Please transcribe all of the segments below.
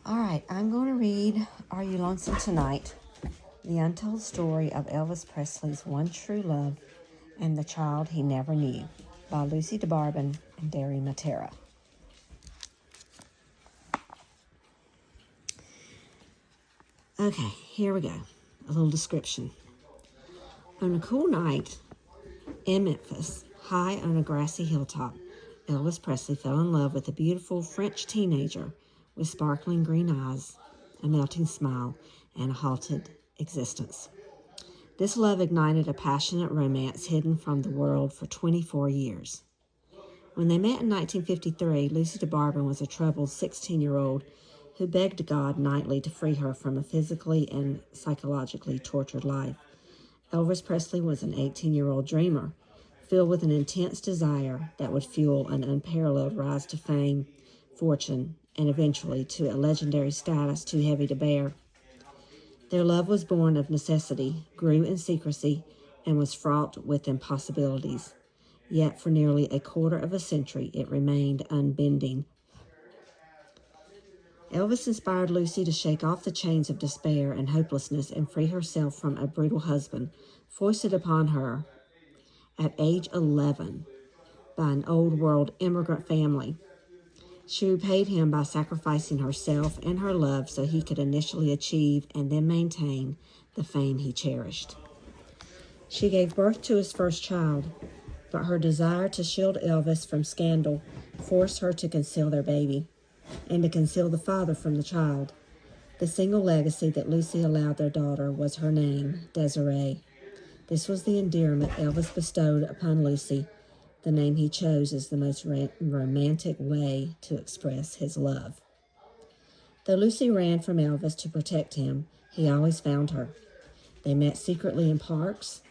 All right, I'm going to read Are You Lonesome Tonight? The Untold Story of Elvis Presley's One True Love and the Child He Never Knew by Lucy DeBarbin and Derry Matera. Okay, here we go. A little description. On a cool night in Memphis, high on a grassy hilltop, Elvis Presley fell in love with a beautiful French teenager with sparkling green eyes, a melting smile, and a halted existence. This love ignited a passionate romance hidden from the world for 24 years. When they met in 1953, Lucy DeBarbin was a troubled 16-year-old who begged God nightly to free her from a physically and psychologically tortured life. Elvis Presley was an 18-year-old dreamer, filled with an intense desire that would fuel an unparalleled rise to fame, fortune, and eventually to a legendary status too heavy to bear. Their love was born of necessity, grew in secrecy, and was fraught with impossibilities. Yet for nearly a quarter of a century, it remained unbending. Elvis inspired Lucy to shake off the chains of despair and hopelessness and free herself from a brutal husband, foisted upon her at age 11 by an old-world immigrant family. She repaid him by sacrificing herself and her love so he could initially achieve and then maintain the fame he cherished. She gave birth to his first child, but her desire to shield Elvis from scandal forced her to conceal their baby and to conceal the father from the child. The single legacy that Lucy allowed their daughter was her name, Desiree. This was the endearment Elvis bestowed upon Lucy. The name he chose is the most romantic way to express his love. Though Lucy ran from Elvis to protect him, he always found her. They met secretly in parks,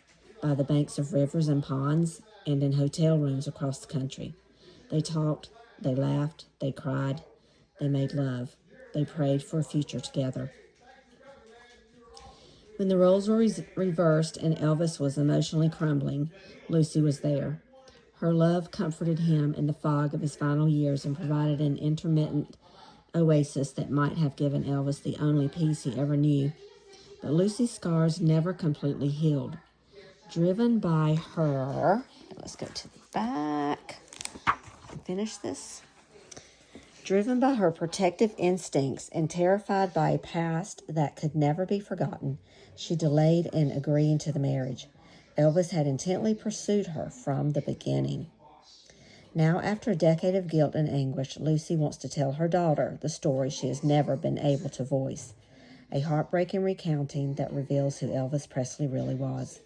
by the banks of rivers and ponds, and in hotel rooms across the country. They talked, they laughed, they cried, they made love. They prayed for a future together. When the roles were reversed and Elvis was emotionally crumbling, Lucy was there. Her love comforted him in the fog of his final years and provided an intermittent oasis that might have given Elvis the only peace he ever knew. But Lucy's scars never completely healed. Driven by her, let's go to the back and finish this. Driven by her protective instincts and terrified by a past that could never be forgotten, she delayed in agreeing to the marriage. Elvis had intently pursued her from the beginning. Now, after a decade of guilt and anguish, Lucy wants to tell her daughter the story she has never been able to voice. A heartbreaking recounting that reveals who Elvis Presley really was.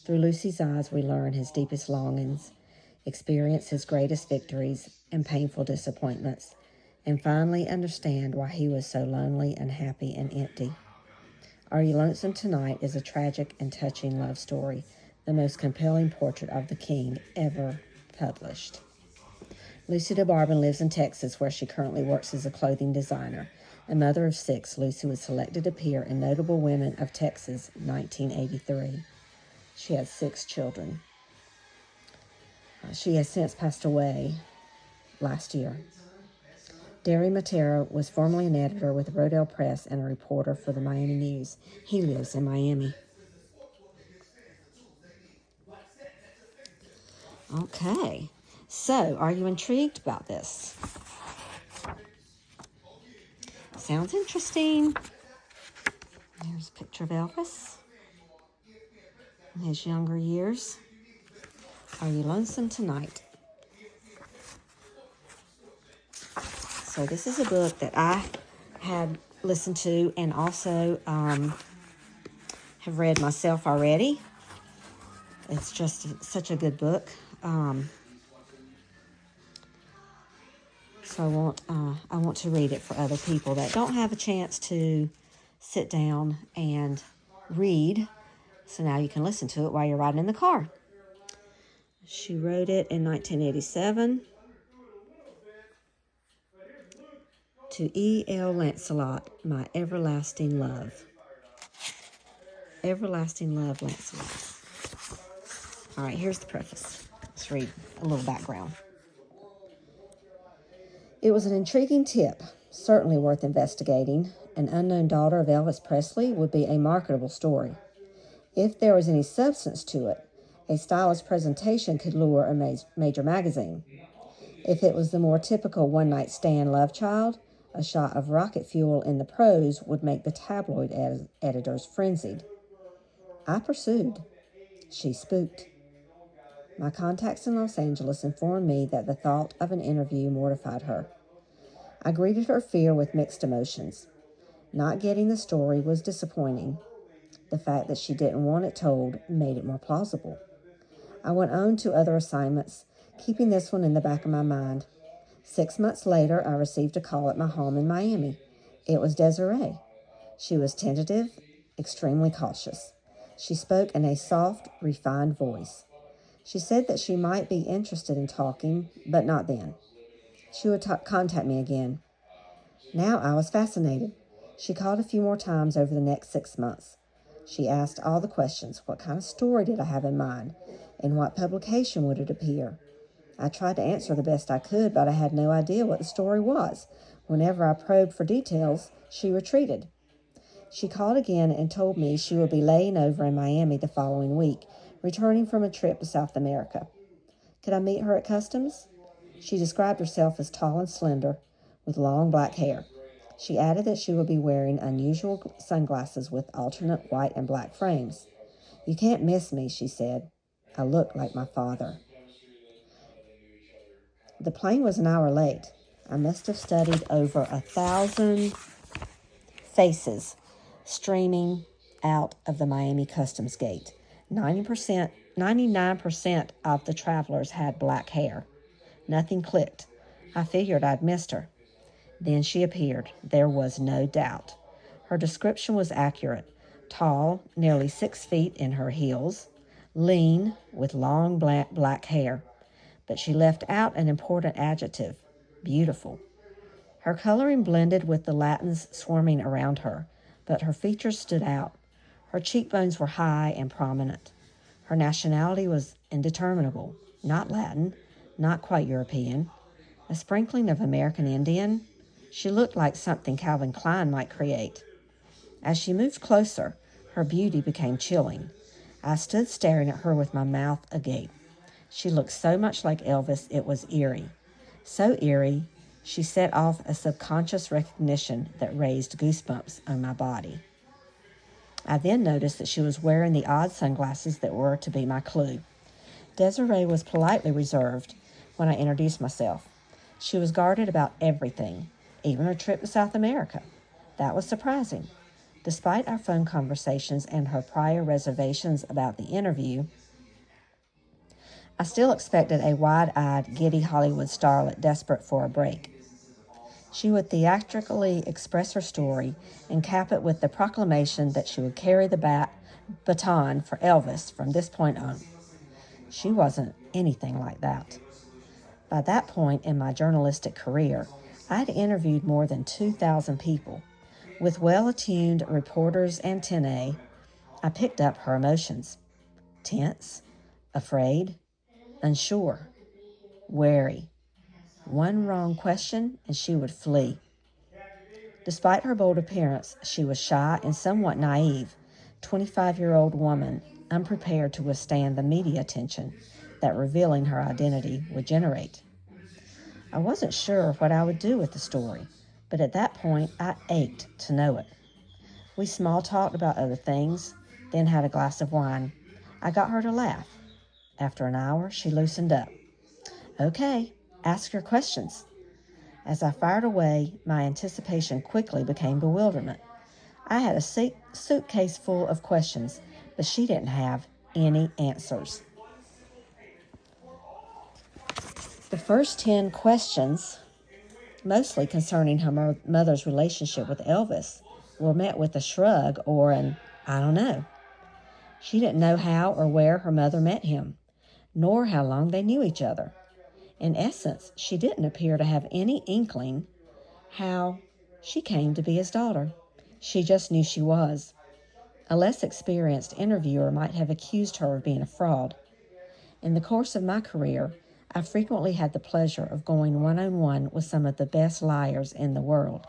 Through Lucy's eyes, we learn his deepest longings, experience his greatest victories and painful disappointments, and finally understand why he was so lonely, unhappy, and empty. Are You Lonesome Tonight is a tragic and touching love story, the most compelling portrait of the king ever published. Lucy DeBarbin lives in Texas, where she currently works as a clothing designer. A mother of 6, Lucy was selected to appear in Notable Women of Texas, 1983. She had 6 children. She has since passed away last year. Derry Matera was formerly an editor with the Rodale Press and a reporter for the Miami News. He lives in Miami. Okay, so are you intrigued about this? Sounds interesting. Here's a picture of Elvis in his younger years. Are You Lonesome Tonight? So this is a book that I had listened to and also have read myself already. It's just such a good book. So I want to read it for other people that don't have a chance to sit down and read. So now you can listen to it while you're riding in the car. She wrote it in 1987 to E.L. Lancelot, My Everlasting Love. Everlasting Love, Lancelot. All right, here's the preface. Let's read a little background. It was an intriguing tip Certainly worth investigating. An unknown daughter of Elvis Presley would be a marketable story. If there was any substance to it, a stylish presentation could lure a major magazine. If it was the more typical one-night stand love child, a shot of rocket fuel in the prose would make the tabloid editors frenzied. I pursued. She spooked. My contacts in Los Angeles informed me that the thought of an interview mortified her. I greeted her fear with mixed emotions. Not getting the story was disappointing. The fact that she didn't want it told made it more plausible. I went on to other assignments, keeping this one in the back of my mind. 6 months later, I received a call at my home in Miami. It was Desiree. She was tentative, extremely cautious. She spoke in a soft, refined voice. She said that she might be interested in talking, but not then. She would contact me again. Now I was fascinated. She called a few more times over the next 6 months. She asked all the questions. What kind of story did I have in mind? In what publication would it appear? I tried to answer the best I could, but I had no idea what the story was. Whenever I probed for details, she retreated. She called again and told me she would be laying over in Miami the following week, returning from a trip to South America. Could I meet her at customs? She described herself as tall and slender, with long black hair. She added that she would be wearing unusual sunglasses with alternate white and black frames. You can't miss me, she said. I looked like my father. The plane was an hour late. I must have studied over 1,000 faces streaming out of the Miami Customs Gate. 99% of the travelers had black hair. Nothing clicked. I figured I'd missed her. Then she appeared. There was no doubt. Her description was accurate. Tall, nearly 6 feet in her heels. Lean, with long black hair. But she left out an important adjective, beautiful. Her coloring blended with the Latins swarming around her, but her features stood out. Her cheekbones were high and prominent. Her nationality was indeterminable, not Latin, not quite European. A sprinkling of American Indian. She looked like something Calvin Klein might create. As she moved closer, her beauty became chilling. I stood staring at her with my mouth agape. She looked so much like Elvis, it was eerie. So eerie, she set off a subconscious recognition that raised goosebumps on my body. I then noticed that she was wearing the odd sunglasses that were to be my clue. Desiree was politely reserved when I introduced myself. She was guarded about everything, even her trip to South America. That was surprising. Despite our phone conversations and her prior reservations about the interview, I still expected a wide-eyed, giddy Hollywood starlet desperate for a break. She would theatrically express her story and cap it with the proclamation that she would carry the baton for Elvis from this point on. She wasn't anything like that. By that point in my journalistic career, I had interviewed more than 2,000 people. With well-attuned reporters' antennae, I picked up her emotions. Tense, afraid, unsure, wary. One wrong question and she would flee. Despite her bold appearance, she was shy and somewhat naive, 25-year-old woman, unprepared to withstand the media attention that revealing her identity would generate. I wasn't sure what I would do with the story, but at that point I ached to know it. We small-talked about other things, then had a glass of wine. I got her to laugh. After an hour, she loosened up. Okay, ask your questions. As I fired away, my anticipation quickly became bewilderment. I had a suitcase full of questions, but she didn't have any answers. The first 10 questions, mostly concerning her mother's relationship with Elvis, were met with a shrug or an "I don't know." She didn't know how or where her mother met him, nor how long they knew each other. In essence, she didn't appear to have any inkling how she came to be his daughter. She just knew she was. A less experienced interviewer might have accused her of being a fraud. In the course of my career, I frequently had the pleasure of going one-on-one with some of the best liars in the world.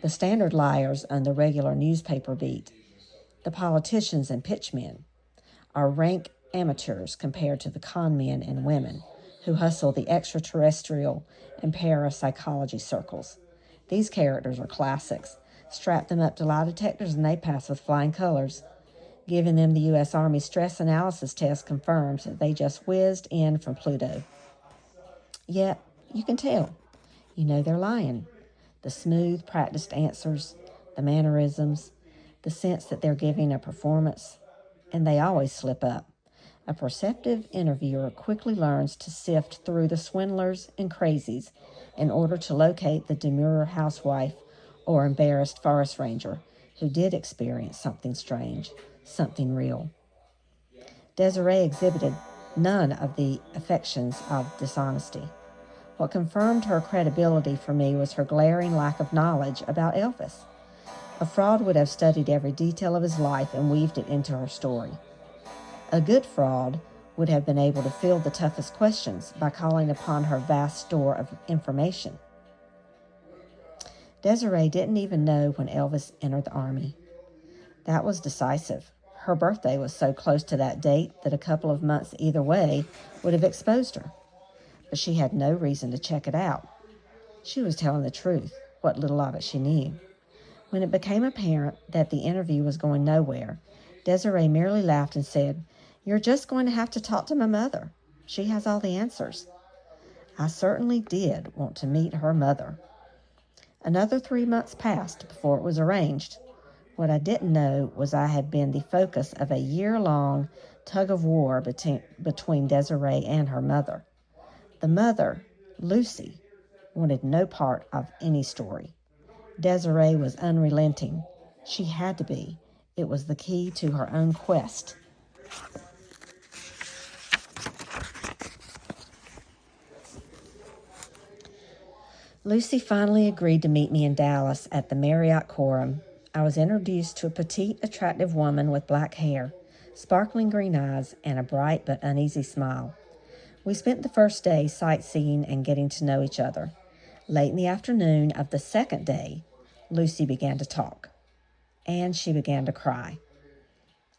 The standard liars on the regular newspaper beat, the politicians and pitchmen, are rank amateurs compared to the con men and women who hustle the extraterrestrial and parapsychology circles. These characters are classics. Strap them up to lie detectors and they pass with flying colors. Giving them the U.S. Army stress analysis test confirms that they just whizzed in from Pluto. Yet, you can tell. You know they're lying. The smooth, practiced answers, the mannerisms, the sense that they're giving a performance, and they always slip up. A perceptive interviewer quickly learns to sift through the swindlers and crazies in order to locate the demure housewife or embarrassed forest ranger who did experience something strange, something real. Desiree exhibited none of the affections of dishonesty. What confirmed her credibility for me was her glaring lack of knowledge about Elvis. A fraud would have studied every detail of his life and weaved it into her story. A good fraud would have been able to field the toughest questions by calling upon her vast store of information. Desiree didn't even know when Elvis entered the Army. That was decisive. Her birthday was so close to that date that a couple of months either way would have exposed her. But she had no reason to check it out. She was telling the truth, what little of it she knew. When it became apparent that the interview was going nowhere, Desiree merely laughed and said, "You're just going to have to talk to my mother. She has all the answers." I certainly did want to meet her mother. Another 3 months passed before it was arranged. What I didn't know was I had been the focus of a year-long tug-of-war between Desiree and her mother. The mother, Lucy, wanted no part of any story. Desiree was unrelenting. She had to be. It was the key to her own quest. Lucy finally agreed to meet me in Dallas at the Marriott Quorum. I was introduced to a petite, attractive woman with black hair, sparkling green eyes, and a bright but uneasy smile. We spent the first day sightseeing and getting to know each other. Late in the afternoon of the second day, Lucy began to talk, and she began to cry.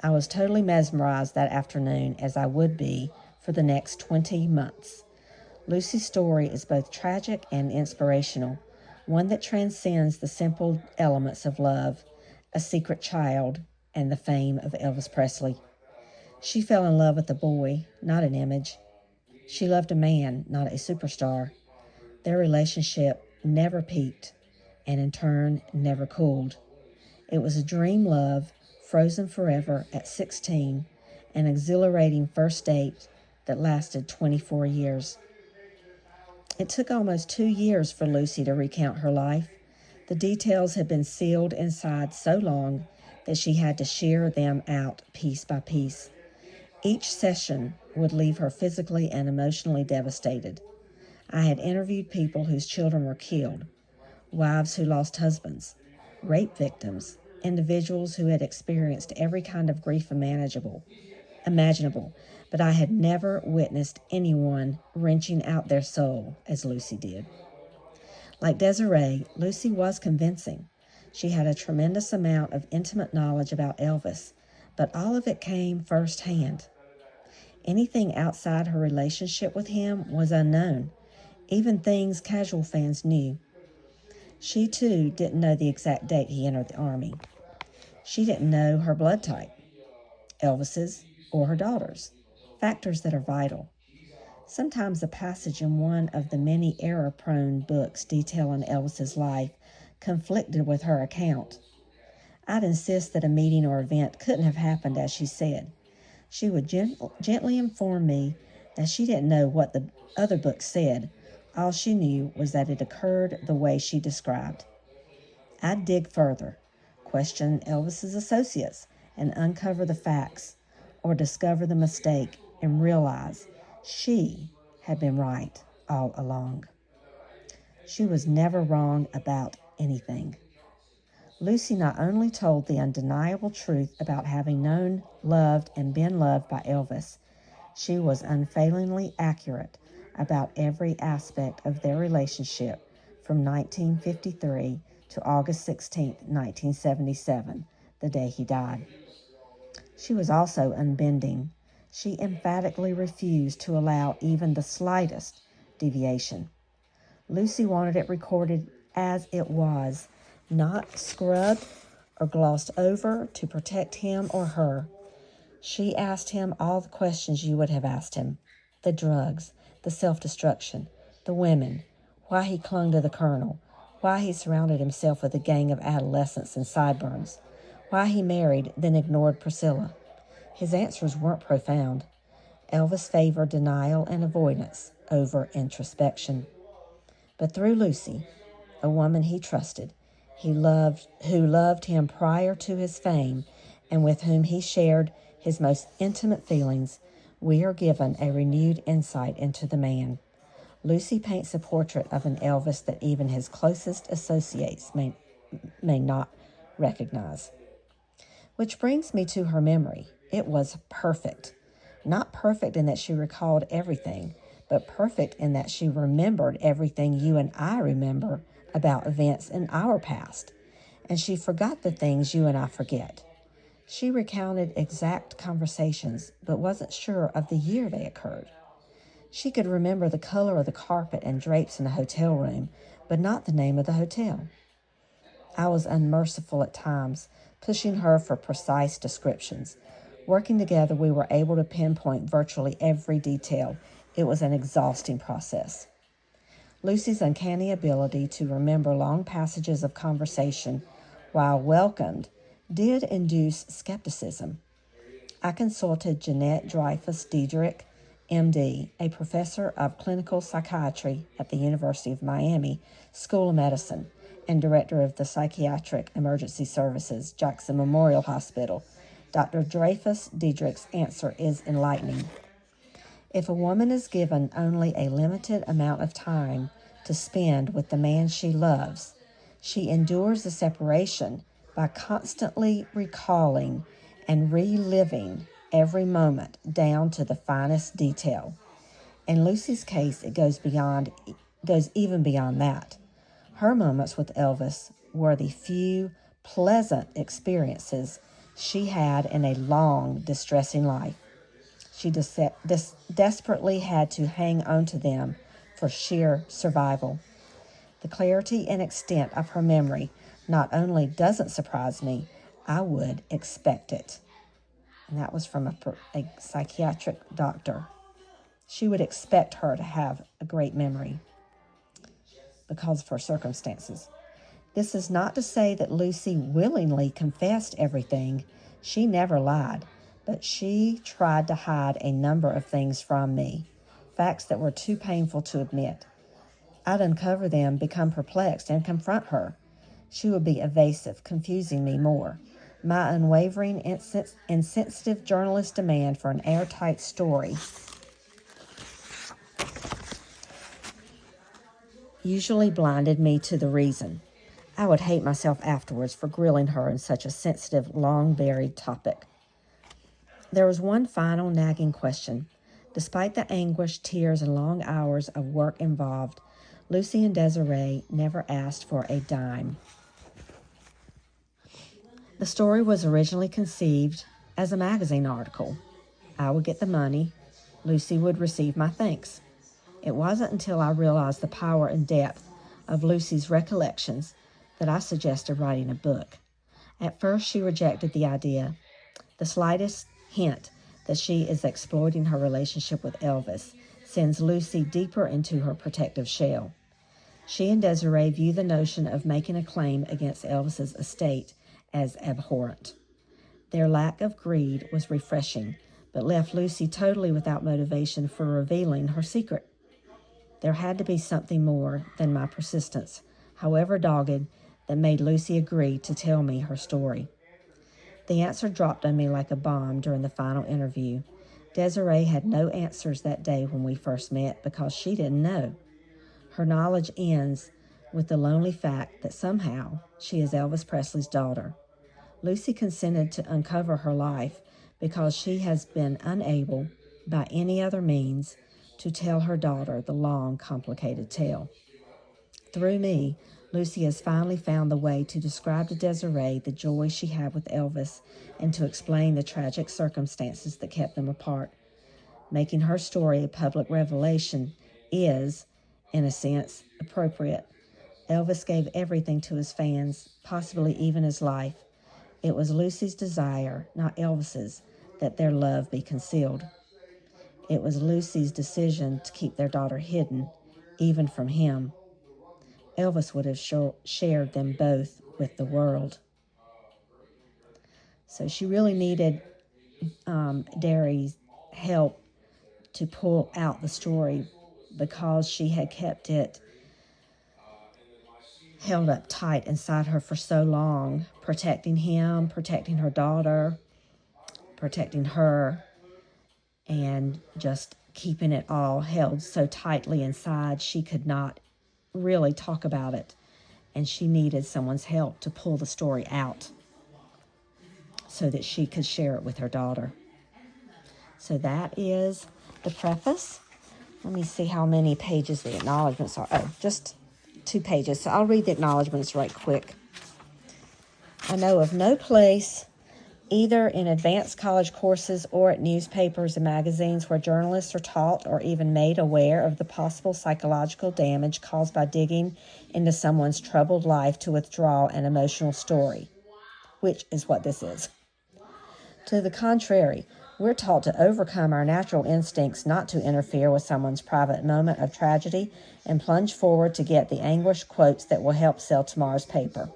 I was totally mesmerized that afternoon, as I would be for the next 20 months. Lucy's story is both tragic and inspirational, one that transcends the simple elements of love, a secret child, and the fame of Elvis Presley. She fell in love with a boy, not an image. She loved a man, not a superstar. Their relationship never peaked, and in turn never cooled. It was a dream love, frozen forever at 16, an exhilarating first date that lasted 24 years. It took almost 2 years for Lucy to recount her life. The details had been sealed inside so long that she had to shear them out piece by piece. Each session would leave her physically and emotionally devastated. I had interviewed people whose children were killed, wives who lost husbands, rape victims, individuals who had experienced every kind of grief imaginable, but I had never witnessed anyone wrenching out their soul as Lucy did. Like Desiree, Lucy was convincing. She had a tremendous amount of intimate knowledge about Elvis, but all of it came firsthand. Anything outside her relationship with him was unknown, even things casual fans knew. She, too, didn't know the exact date he entered the Army. She didn't know her blood type, Elvis's or her daughter's, factors that are vital. Sometimes a passage in one of the many error-prone books detailing Elvis's life conflicted with her account. I'd insist that a meeting or event couldn't have happened as she said. She would gently inform me that she didn't know what the other book said. All she knew was that it occurred the way she described. I'd dig further, question Elvis's associates, and uncover the facts, or discover the mistake and realize she had been right all along. She was never wrong about anything. Lucy not only told the undeniable truth about having known, loved, and been loved by Elvis, she was unfailingly accurate about every aspect of their relationship from 1953 to August 16, 1977, the day he died. She was also unbending. She emphatically refused to allow even the slightest deviation. Lucy wanted it recorded as it was, not scrubbed or glossed over to protect him or her. She asked him all the questions you would have asked him: the drugs, the self-destruction, the women, why he clung to the colonel, why he surrounded himself with a gang of adolescents and sideburns, why he married, then ignored Priscilla. His answers weren't profound. Elvis favored denial and avoidance over introspection. But through Lucy, a woman he trusted, who loved him prior to his fame, and with whom he shared his most intimate feelings, we are given a renewed insight into the man. Lucy paints a portrait of an Elvis that even his closest associates may not recognize. Which brings me to her memory. It was perfect. Not perfect in that she recalled everything, but perfect in that she remembered everything you and I remember about events in our past. And she forgot the things you and I forget. She recounted exact conversations, but wasn't sure of the year they occurred. She could remember the color of the carpet and drapes in the hotel room, but not the name of the hotel. I was unmerciful at times, pushing her for precise descriptions. Working together, we were able to pinpoint virtually every detail. It was an exhausting process. Lucy's uncanny ability to remember long passages of conversation, while welcomed, did induce skepticism. I consulted Jeanette Dreyfus Diedrich, MD, a professor of clinical psychiatry at the University of Miami School of Medicine and director of the Psychiatric Emergency Services, Jackson Memorial Hospital. Dr. Dreyfus Diedrich's answer is enlightening. If a woman is given only a limited amount of time to spend with the man she loves, she endures the separation by constantly recalling and reliving every moment down to the finest detail. In Lucy's case, it goes even beyond that. Her moments with Elvis were the few pleasant experiences she had in a long, distressing life. She desperately had to hang on to them for sheer survival. The clarity and extent of her memory not only doesn't surprise me, I would expect it. And that was from a psychiatric doctor. She would expect her to have a great memory because of her circumstances. This is not to say that Lucy willingly confessed everything. She never lied, but she tried to hide a number of things from me, facts that were too painful to admit. I'd uncover them, become perplexed, and confront her. She would be evasive, confusing me more. My unwavering, insensitive journalist demand for an airtight story usually blinded me to the reason. I would hate myself afterwards for grilling her in such a sensitive, long-buried topic. There was one final nagging question. Despite the anguish, tears, and long hours of work involved, Lucy and Desiree never asked for a dime. The story was originally conceived as a magazine article. I would get the money. Lucy would receive my thanks. It wasn't until I realized the power and depth of Lucy's recollections that I suggested writing a book. At first, she rejected the idea. The slightest hint that she is exploiting her relationship with Elvis sends Lucy deeper into her protective shell. She and Desiree view the notion of making a claim against Elvis's estate as abhorrent. Their lack of greed was refreshing, but left Lucy totally without motivation for revealing her secret. There had to be something more than my persistence, however dogged, that made Lucy agree to tell me her story. The answer dropped on me like a bomb during the final interview. Desiree had no answers that day when we first met because she didn't know. Her knowledge ends with the lonely fact that somehow she is Elvis Presley's daughter. Lucy consented to uncover her life because she has been unable, by any other means, to tell her daughter the long, complicated tale. Through me, Lucy has finally found the way to describe to Desiree the joy she had with Elvis and to explain the tragic circumstances that kept them apart. Making her story a public revelation is, in a sense, appropriate. Elvis gave everything to his fans, possibly even his life. It was Lucy's desire, not Elvis's, that their love be concealed. It was Lucy's decision to keep their daughter hidden, even from him. Elvis would have shared them both with the world. So she really needed Derry's help to pull out the story because she had kept it held up tight inside her for so long, protecting him, protecting her daughter, protecting her, and just keeping it all held so tightly inside she could not really talk about it. And she needed someone's help to pull the story out so that she could share it with her daughter. So that is the preface. Let me see how many pages the acknowledgements are. Oh, just 2 pages. So I'll read the acknowledgements right quick. I know of no place, either in advanced college courses or at newspapers and magazines, where journalists are taught or even made aware of the possible psychological damage caused by digging into someone's troubled life to withdraw an emotional story, which is what this is. To the contrary, we're taught to overcome our natural instincts not to interfere with someone's private moment of tragedy and plunge forward to get the anguished quotes that will help sell tomorrow's paper.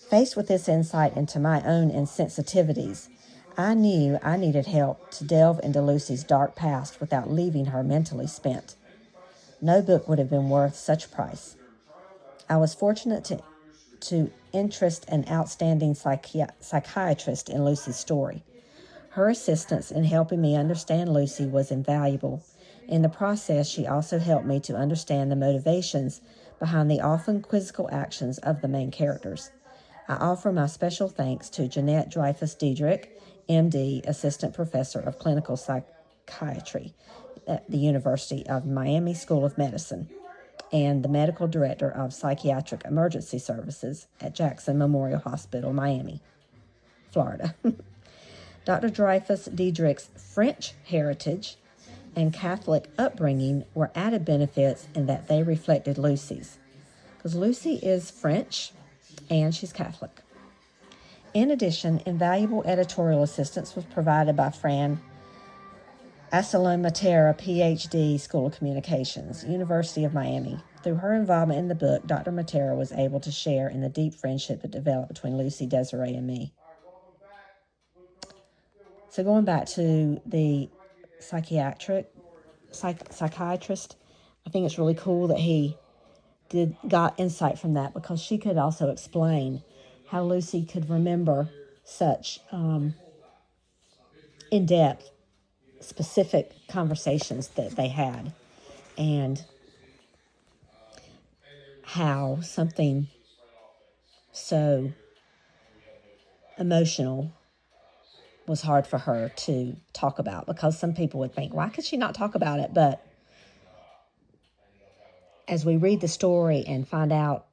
Faced with this insight into my own insensitivities, I knew I needed help to delve into Lucy's dark past without leaving her mentally spent. No book would have been worth such price. I was fortunate to interest an outstanding psychiatrist in Lucy's story. Her assistance in helping me understand Lucy was invaluable. In the process, she also helped me to understand the motivations behind the often quizzical actions of the main characters. I offer my special thanks to Jeanette Dreyfus-Diedrich, MD, Assistant Professor of Clinical Psychiatry at the University of Miami School of Medicine, and the Medical Director of Psychiatric Emergency Services at Jackson Memorial Hospital, Miami, Florida. Dr. Dreyfus-Diedrich's French heritage and Catholic upbringing were added benefits in that they reflected Lucy's, because Lucy is French and she's Catholic. In addition, invaluable editorial assistance was provided by Fran Asalon-Matera, Ph.D., School of Communications, University of Miami. Through her involvement in the book, Dr. Matera was able to share in the deep friendship that developed between Lucy, Desiree, and me. So going back to the psychiatrist, I think it's really cool that he got insight from that, because she could also explain how Lucy could remember such in-depth, specific conversations that they had, and how something so emotional was hard for her to talk about, because some people would think, why could she not talk about it? But as we read the story and find out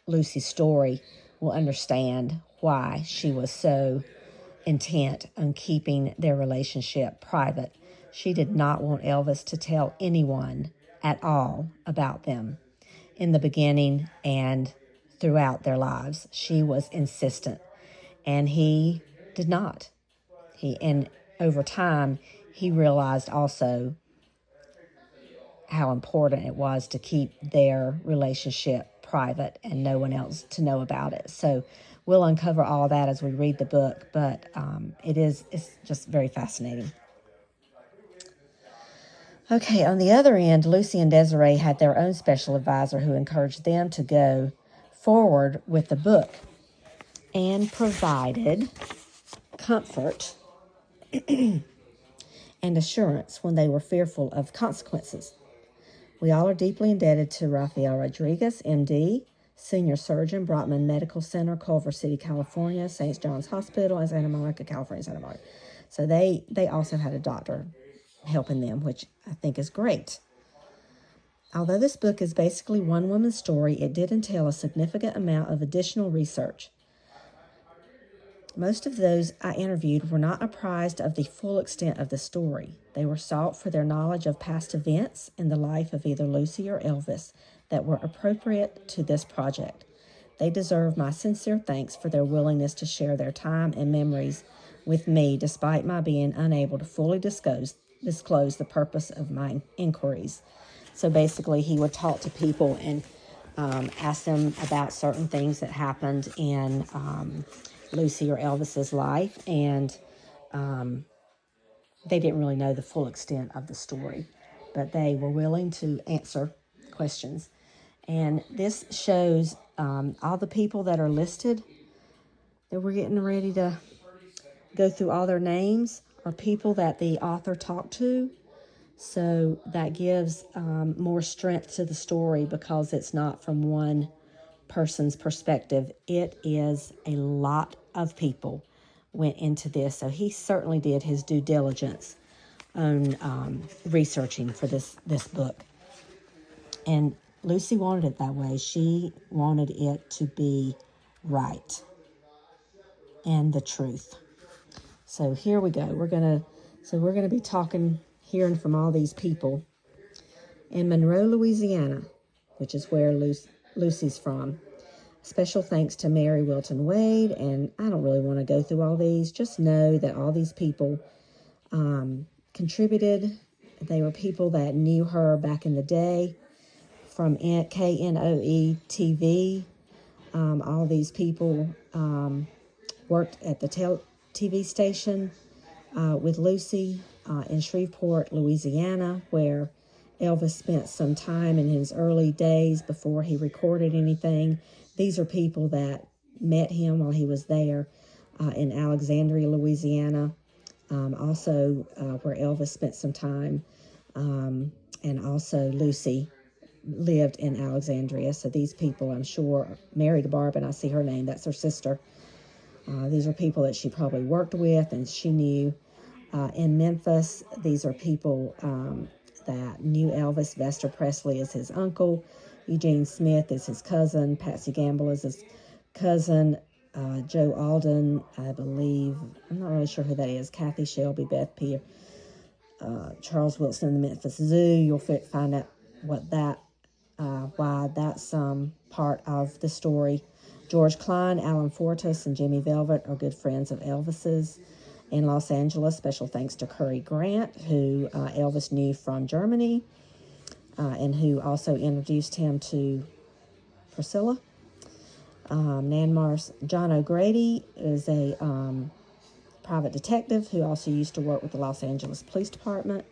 Lucy's story, we'll understand why she was so intent on keeping their relationship private. She did not want Elvis to tell anyone at all about them in the beginning and throughout their lives. She was insistent, and he did not. And over time, he realized also how important it was to keep their relationship private and no one else to know about it. So we'll uncover all that as we read the book, but it's just very fascinating. Okay, on the other end, Lucy and Desiree had their own special advisor who encouraged them to go forward with the book and provided comfort and assurance when they were fearful of consequences. We all are deeply indebted to Rafael Rodriguez, MD, Senior Surgeon, Brotman Medical Center, Culver City, California, St. John's Hospital, and Santa Monica, California, Santa Monica. So they also had a doctor helping them, which I think is great. Although this book is basically one woman's story, it did entail a significant amount of additional research. Most of those I interviewed were not apprised of the full extent of the story. They were sought for their knowledge of past events in the life of either Lucy or Elvis that were appropriate to this project. They deserve my sincere thanks for their willingness to share their time and memories with me, despite my being unable to fully disclose the purpose of my inquiries. So basically, he would talk to people and ask them about certain things that happened in Lucy or Elvis's life, and they didn't really know the full extent of the story, but they were willing to answer questions. And this shows all the people that are listed that we're getting ready to go through. All their names are people that the author talked to, so that gives more strength to the story because it's not from one person's perspective. It is a lot of people went into this, so he certainly did his due diligence on researching for this book. And Lucy wanted it that way. She wanted it to be right and the truth. So here we go. We're gonna be hearing from all these people in Monroe, Louisiana, which is where Lucy's from. Special thanks to Mary Wilton Wade, and I don't really want to go through all these. Just know that all these people contributed. They were people that knew her back in the day from KNOE TV. All these people worked at the TV station with Lucy in Shreveport, Louisiana, where Elvis spent some time in his early days before he recorded anything. These are people that met him while he was there in Alexandria, Louisiana, also where Elvis spent some time, and also Lucy lived in Alexandria. So these people, I'm sure, married to Barb, and I see her name, that's her sister. These are people that she probably worked with and she knew. In Memphis, these are people that knew Elvis. Vester Presley is his uncle. Eugene Smith is his cousin. Patsy Gamble is his cousin. Joe Alden, I believe. I'm not really sure who that is. Kathy Shelby, Beth Peer, Charles Wilson in the Memphis Zoo. You'll find out why that's part of the story. George Klein, Alan Fortas, and Jimmy Velvet are good friends of Elvis's. In Los Angeles, special thanks to Curry Grant, who Elvis knew from Germany, and who also introduced him to Priscilla. John O'Grady is a private detective who also used to work with the Los Angeles Police Department.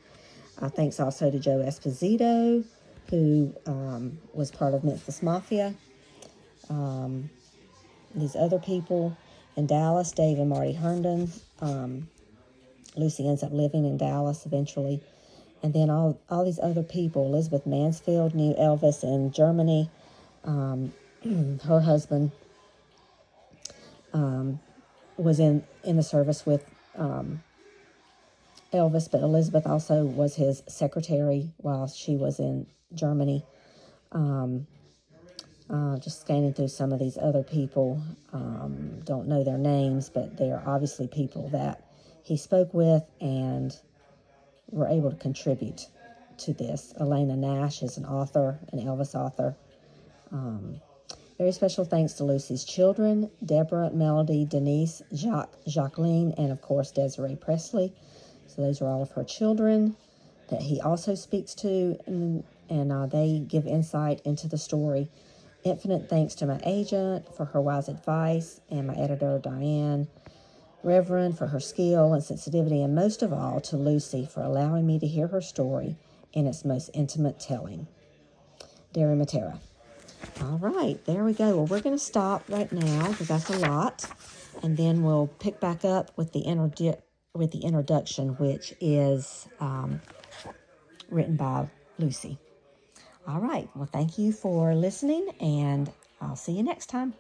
Thanks also to Joe Esposito, who was part of Memphis Mafia. These other people in Dallas, Dave and Marty Herndon. Lucy ends up living in Dallas eventually. And then all these other people. Elizabeth Mansfield knew Elvis in Germany. Her husband was in the service with Elvis, but Elizabeth also was his secretary while she was in Germany. Just scanning through some of these other people. Don't know their names, but they are obviously people that he spoke with and were able to contribute to this. Elena Nash is an author, an Elvis author. Very special thanks to Lucy's children, Deborah, Melody, Denise, Jacqueline, and of course Desiree Presley. So those are all of her children that he also speaks to, and they give insight into the story. Infinite thanks to my agent for her wise advice, and my editor, Diane Reverend, for her skill and sensitivity, and most of all to Lucy for allowing me to hear her story in its most intimate telling. Derry Matera. All right, there we go. Well, we're going to stop right now because that's a lot, and then we'll pick back up with the introduction, which is written by Lucy. All right, well, thank you for listening, and I'll see you next time.